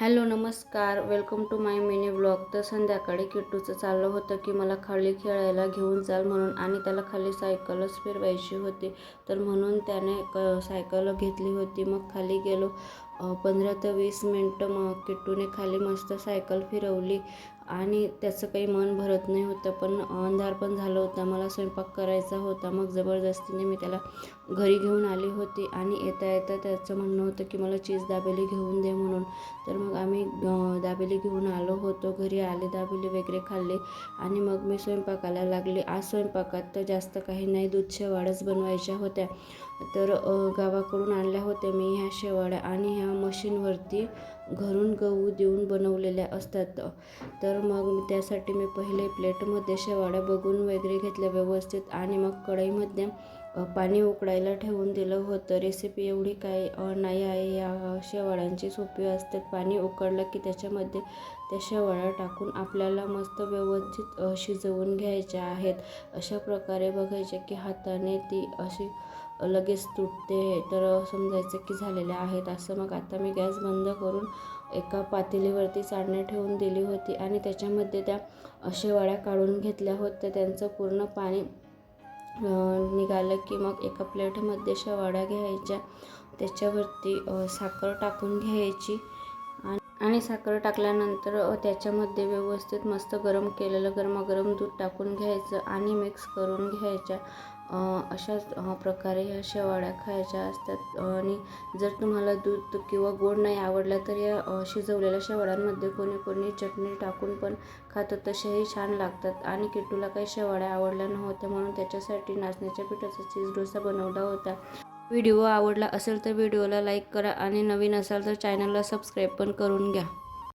Hello नमस्कार, welcome to my mini blog. तर संध्याकाळी किट्टूचं चाललं होतं की मला खाली खेळायला घेऊन चाल म्हणून, आणि त्याला खाली सायकलच फिरवायची होती. तर म्हणून त्याने सायकल घेतली होती. मग खाली गेलो. 15 ते 20 मिनटं मग किट्टूने खाली मस्त सायकल फिरवली आणि त्याचं काही मन भरत नाही होतं. पण अंधार पण झालं होता, मला स्वयंपाक करायचा होता. मग जबरदस्तीने मी त्याला घरी घेऊन आली होती आणि येता येता त्याचं म्हणणं होतं की मला चीज दाबेली घेऊन दे म्हणून. तर मग आम्ही दाबेली घेऊन आलो होतो. घरी आले, दाबेली वगैरे खाल्ले आणि मग मी स्वयंपाकाला लागले. आज स्वयंपाकात तर जास्त काही नाही, दूध शेवाळ्याच बनवायच्या होत्या. तर गावाकडून आणल्या होत्या मी ह्या शेवाळ्या, आणि ह्या मशीनवरती घरून गहू देऊन बनवलेल्या असतात. तर मग त्यासाठी मी पहिले प्लेटमध्ये शेवाळ्या बघून वगैरे घेतल्या व्यवस्थित, आणि मग कढईमध्ये पाणी उकळायला ठेवून दिलं होतं. रेसिपी एवढी काय नाही आहे, या शेवाळ्यांची सोपी असतात. पाणी उकळलं की त्याच्यामध्ये त्या शेवाळ्या टाकून आपल्याला मस्त व्यवस्थित शिजवून घ्यायच्या आहेत. अशा प्रकारे बघायचे की हाताने ती अशी लगेच तुटते, तर समजायचं की झालेल्या आहेत असं. मग आता मी गॅस बंद करून एका पातेलीवरती चाळणी ठेवून दिली होती आणि त्याच्यामध्ये त्या शेवाळ्या काढून घेतल्या होत्या. त्यांचं पूर्ण पाणी निघालं की मग एका प्लेटमध्ये शेवाळ्या घ्यायच्या, त्याच्यावरती साखर टाकून घ्यायची आणि साखर टाकल्यानंतर त्याच्यामध्ये व्यवस्थित मस्त गरम केलेलं गरमागरम दूध टाकून घ्यायचं आणि मिक्स करून घ्यायच्या. अशाच प्रकारे ह्या शेवाळ्या खायच्या असतात. आणि जर तुम्हाला दूध किंवा गोड नाही आवडला तर या शिजवलेल्या शेवाळ्यांमध्ये कोणी कोणी चटणी टाकून पण खातं, तसेही छान लागतात. आणि किट्टूला काही शेवाळ्या आवडल्या नव्हत्या म्हणून त्याच्यासाठी नाचण्याच्या पिठाचा चीज डोसा बनवला होता. व्हिडिओ आवडला असेल तर व्हिडिओला लाईक करा आणि नवीन असाल तर चॅनलला सबस्क्राईब पण करून घ्या.